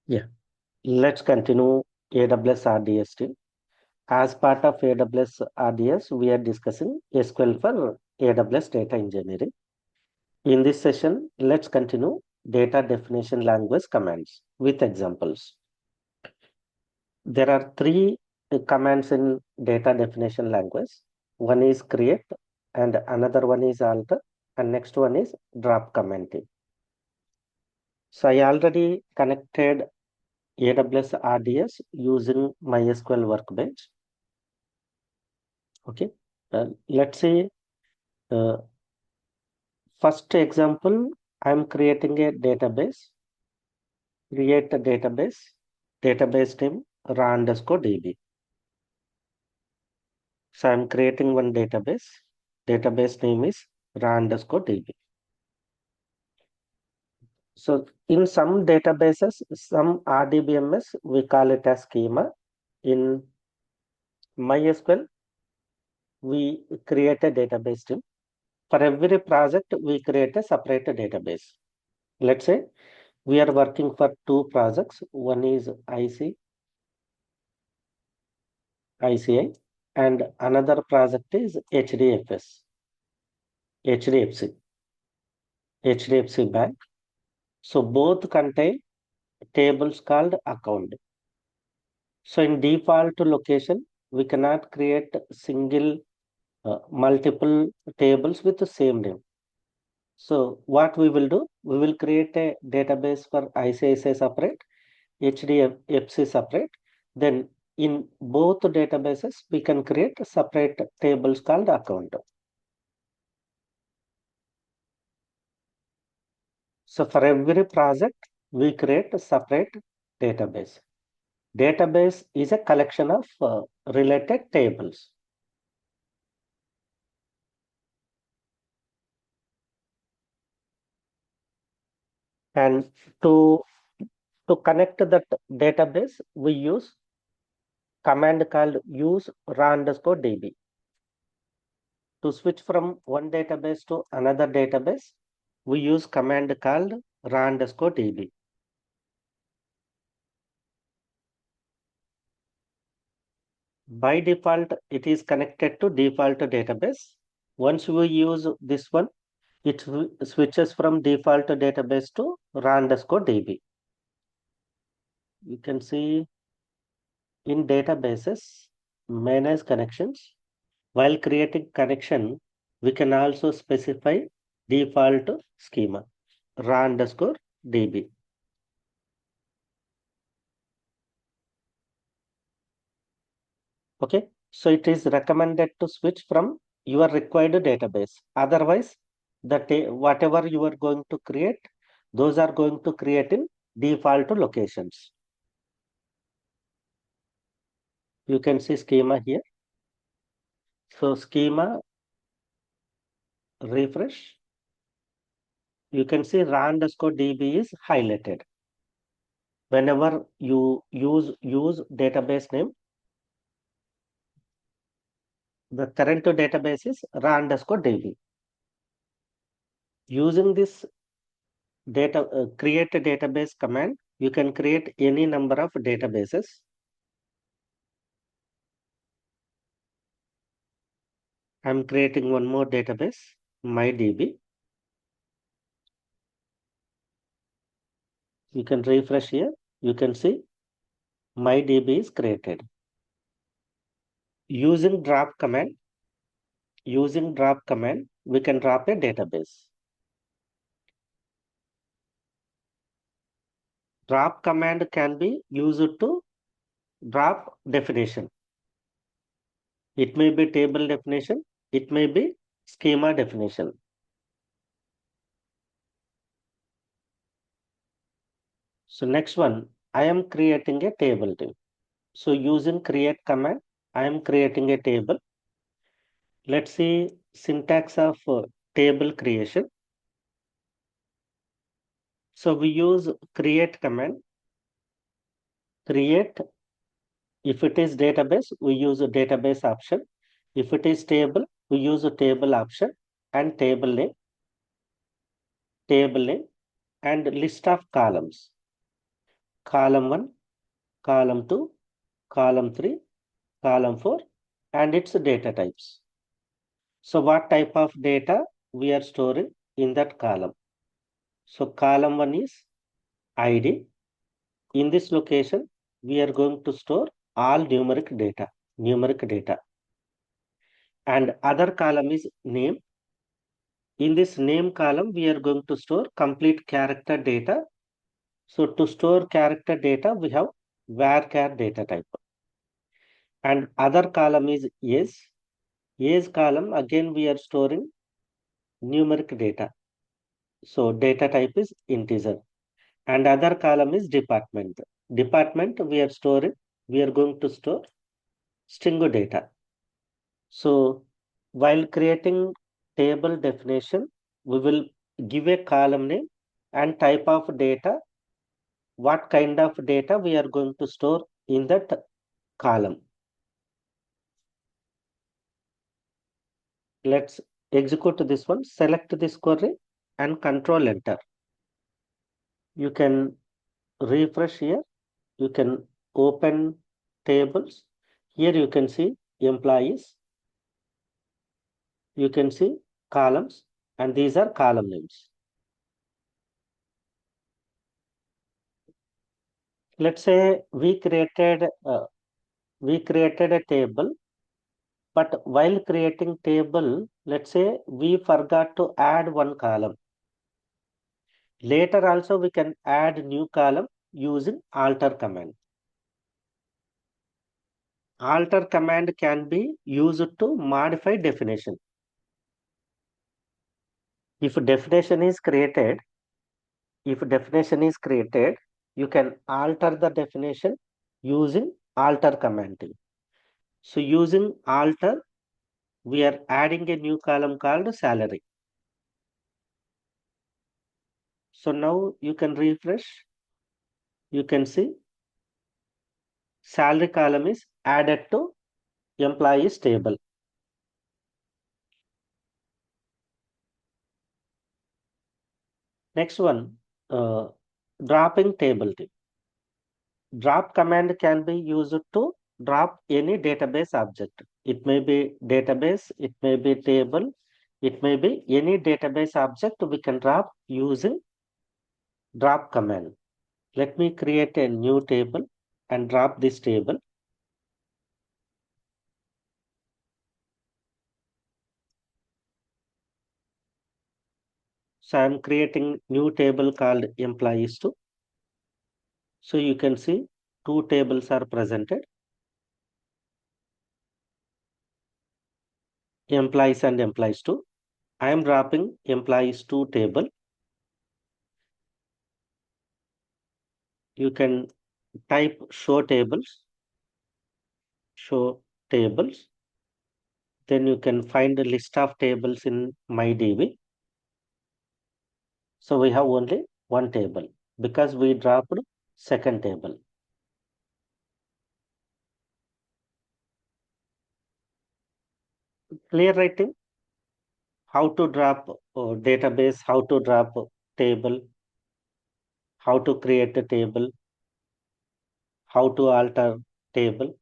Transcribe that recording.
Yeah, let's continue AWS RDS team. As part of AWS RDS, we are discussing SQL for AWS data engineering. In this session, let's continue data definition language commands with examples. There are three commands in data definition language. One is create, and another one is alter, and next one is drop command team. So I already connected AWS RDS using MySQL Workbench. Okay, let's say first example, I'm creating a database, create a database name raw_db. So I'm creating one database name is raw_db. So in some databases, some RDBMS, we call it as schema. In MySQL, we create a database team. For every project, we create a separate database. Let's say we are working for two projects. One is ICI, and another project is HDFC Bank. So both contain tables called account. So in default location, we cannot create multiple tables with the same name. So what we will do, we will create a database for ICICI separate, HDFC separate. Then in both databases, we can create separate tables called account. So for every project, we create a separate database. Database is a collection of related tables. And to connect that database, we use command called use raw_db. To switch from one database to another database, we use command called raw_db. By default, it is connected to default database. Once we use this one, it switches from default database to raw_db. You can see in databases, manage connections. While creating connection, we can also specify default schema, raw_db. Okay, so it is recommended to switch from your required database. Otherwise, whatever you are going to create, those are going to create in default locations. You can see schema here. So schema, refresh. You can see raw_db is highlighted. Whenever you use database name, the current database is raw_db. Using this create a database command, you can create any number of databases. I'm creating one more database, MyDB. You can refresh here. You can see MyDB is created. Using drop command, we can drop a database. Drop command can be used to drop definition. It may be table definition, it may be schema definition. So next one, I am creating a table too. So using create command, I am creating a table. Let's see syntax of table creation. So we use create command. Create, if it is database, we use a database option. If it is table, we use a table option, and table name, and list of columns. column 1, column 2, column 3, column 4, and its data types. So what type of data we are storing in that column? So column 1 is ID. In this location, we are going to store all numeric data. And other column is name. In this name column, we are going to store complete character data. So to store character data, we have varchar data type. And other column is age. Age column, again, we are storing numeric data. So data type is integer. And other column is department. Department, we are going to store string data. So while creating table definition, we will give a column name and type of data, what kind of data we are going to store in that column. Let's execute this one. Select this query and control enter. You can refresh here. You can open tables. Here you can see employees. You can see columns, and these are column names. Let's say we created a table, but while creating table, let's say we forgot to add one column. Later also we can add new column using alter command. Alter command can be used to modify definition. If definition is created, you can alter the definition using alter command. So using alter, we are adding a new column called salary. So now you can refresh. You can see salary column is added to employees table. Next one, dropping table. Drop command can be used to drop any database object. It may be database, it may be table, it may be any database object we can drop using drop command. Let me create a new table and drop this table. So I'm creating new table called employees 2. So you can see two tables are presented, employees and employees 2. I am dropping employees 2 table. You can type show tables. Then you can find a list of tables in MyDB. So we have only one table because we dropped second table. Clear writing, how to drop database, how to drop table, how to create a table, how to alter table.